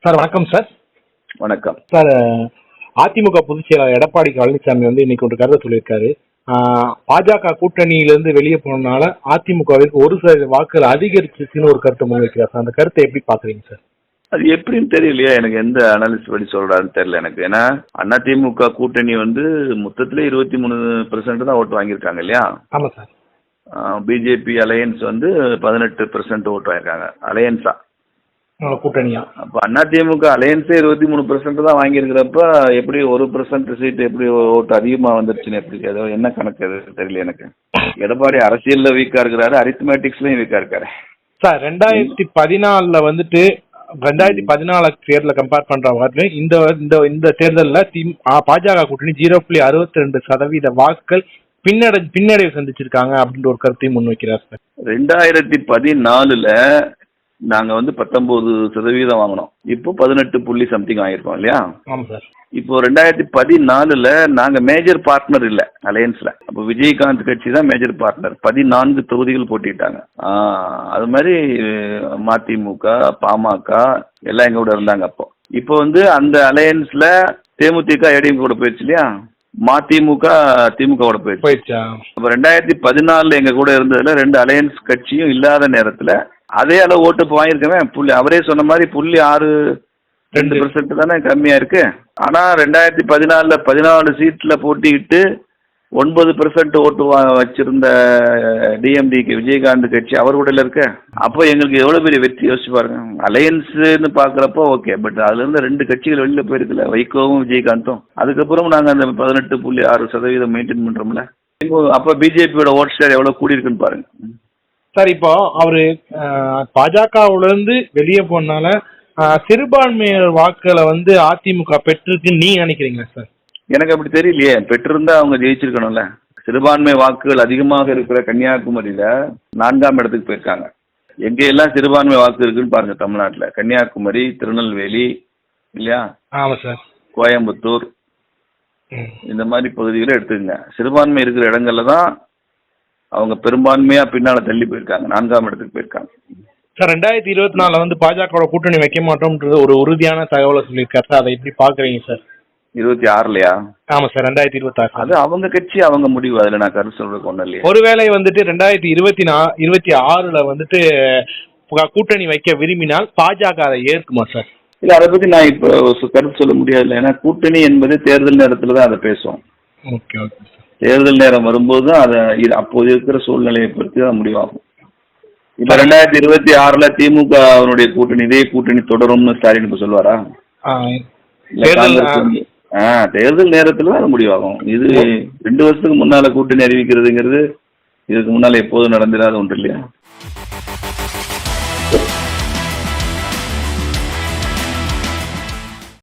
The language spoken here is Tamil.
சார் வணக்கம் சார். வணக்கம் சார், அதிமுக பொதுச் செயலாளர் எடப்பாடி பழனிசாமி வந்து இன்னைக்கு ஒரு கருத்தை சொல்லியிருக்காரு. பாஜக கூட்டணியிலிருந்து வெளியே போனதுனால அதிமுகவிற்கு ஒரு சில வாக்குகள் அதிகரிச்சுன்னு ஒரு கருத்தை முன்வைக்கிறார் சார். அந்த கருத்தை எப்படி பாக்குறீங்க சார்? அது எப்படின்னு தெரியலையா, எனக்கு எந்த அனாலிசிஸ் படி சொல்றாருன்னு தெரியல எனக்கு. ஏன்னா அதிமுக கூட்டணி வந்து மொத்தத்துல 23% தான் ஓட்டு வாங்கியிருக்காங்க இல்லையா? ஆமா சார். பிஜேபி அலையன்ஸ் வந்து 18% ஓட்டு வாங்கியிருக்காங்க அலையன்ஸா கூட்டணியா. அப்போ அதிமுக அலையன்ஸே 23% தான் வாங்கியிருக்கிறப்ப எப்படி 1% சீட் எப்படி ஓட்டு அதிகமாக வந்துருச்சுன்னு எப்படி ஏதோ என்ன கணக்கு அது தெரியல எனக்கு. எடப்பாடி அரசியல்ல வீக்கா இருக்கிறாரு, அரித்மேட்டிக்ஸ்லயும் வீக்கா இருக்காரு சார். 2014 வந்துட்டு 2014 தேர்தலை கம்பேர் பண்ற மாதிரி இந்த தேர்தலில் பாஜக கூட்டணி 0.62% வாக்குகள் பின்னடைவு சந்திச்சிருக்காங்க அப்படின்ற ஒரு கருத்தையும் முன்வைக்கிறார் சார். 2014 நாங்க வந்து 19% வாங்கினோம். இப்போ 18 சம்திங் ஆகிருக்கோம் இல்லையா? ஆமா சார். இப்போ 2014 நாங்க மேஜர் பார்ட்னர் இல்ல அலையன்ஸ்ல. அப்போ விஜயகாந்த் கட்சி தான் மேஜர் பார்ட்னர். 14 தொகுதிகள் போட்டிட்டாங்க. அது மாதிரி மதிமுக, பாமக எல்லாம் எங்க கூட இருந்தாங்க. அப்போ இப்போ வந்து அந்த அலையன்ஸ்ல தேமுதிக ஏடிஎம் கூட போயிடுச்சு இல்லையா? மதிமுக திமுக கூட போயிடுச்சு. அப்போ 2014 எங்க கூட இருந்ததுல 2 அலையன்ஸ் கட்சியும் இல்லாத நேரத்துல அதே அளவு ஓட்டு வாங்கியிருக்கேன். அவரே சொன்ன மாதிரி 0.62% தானே கம்மியா இருக்கு. ஆனா 2014 14 சீட்ல போட்டிக்கிட்டு 9% ஓட்டு வச்சிருந்த டிஎம்டிக்கு விஜயகாந்த் கட்சி அவர் கூட இருக்க. அப்போ எங்களுக்கு எவ்வளவு பெரிய வெற்றி யோசிச்சு பாருங்க. அலையன்ஸ்ன்னு பாக்குறப்போ ஓகே, பட் அதுல இருந்து 2 கட்சிகள் வெளியில போயிருக்குல்ல, வைகோவும் விஜயகாந்தும். அதுக்கப்புறம் நாங்க அந்த 18.6% மெயின்டைன் பண்றோம்ல. அப்ப பிஜேபியோட ஓட் ஷேர் எவ்வளவு கூடி இருக்குன்னு பாருங்க சார். இப்போ அவரு பாஜகவுல இருந்து வெளியே போனால சிறுபான்மையர் வாக்குகளை வந்து அதிமுக பெற்றிருக்குன்னு நீங்க நினைக்கிறீங்களா சார்? எனக்கு அப்படி தெரியலையே. பெற்றிருந்தா அவங்க ஜெயிச்சிருக்கணும்ல. சிறுபான்மை வாக்குகள் அதிகமாக இருக்கிற கன்னியாகுமரியில 4ஆம் இடத்துக்கு போயிருக்காங்க. எங்க எல்லாம் சிறுபான்மை வாக்கு இருக்குன்னு பாருங்க தமிழ்நாட்டுல. கன்னியாகுமரி, திருநெல்வேலி இல்லையா? ஆமா சார். கோயம்புத்தூர் இந்த மாதிரி பகுதிகளை எடுத்துக்கங்க. சிறுபான்மை இருக்கிற இடங்கள்ல தான் அவங்க பெரும்பான்மையா பின்னால தள்ளி போயிருக்காங்க, 4ஆம் இடத்துக்கு போயிருக்காங்க சார். 2024 வந்து பாஜக கூட்டணி வைக்க மாட்டோம்ன்றது ஒரு உறுதியான தகவலை சொல்லியிருக்காரு சார். அதை எப்படி பாக்குறீங்க சார்? 26லயா? ஆமா சார், 2026. அது அவங்க கட்சி, அவங்க முடிவு. அதுல நான் கருத்து சொல்றதுக்கு ஒண்ணும் இல்லையா. ஒருவேளை வந்துட்டு 2026 வந்துட்டு கூட்டணி வைக்க விரும்பினால் பாஜக அதை ஏற்குமா சார்? இல்ல, அதை பத்தி நான் இப்போ கருத்து சொல்ல முடியாது. ஏன்னா கூட்டணி என்பது தேர்தல் நேரத்துல தான் அதை பேசுவோம். Okay okay. தேர்தல் நேரம் வரும்போது தான் அதை அப்போது இருக்கிற சூழ்நிலையை பொறுத்து தான் முடிவாகும். இப்ப 2026 திமுக அவனுடைய கூட்டணி இதே கூட்டணி தொடரும்னு ஸ்டாலின் இப்ப சொல்லுவாரா? தேர்தல் நேரத்துல தான் அது முடிவாகும். இது 2 வருஷத்துக்கு முன்னால கூட்டணி அறிவிக்கிறதுங்கிறது இதுக்கு முன்னால எப்போதும் நடந்திராத ஒன்று இல்லையா?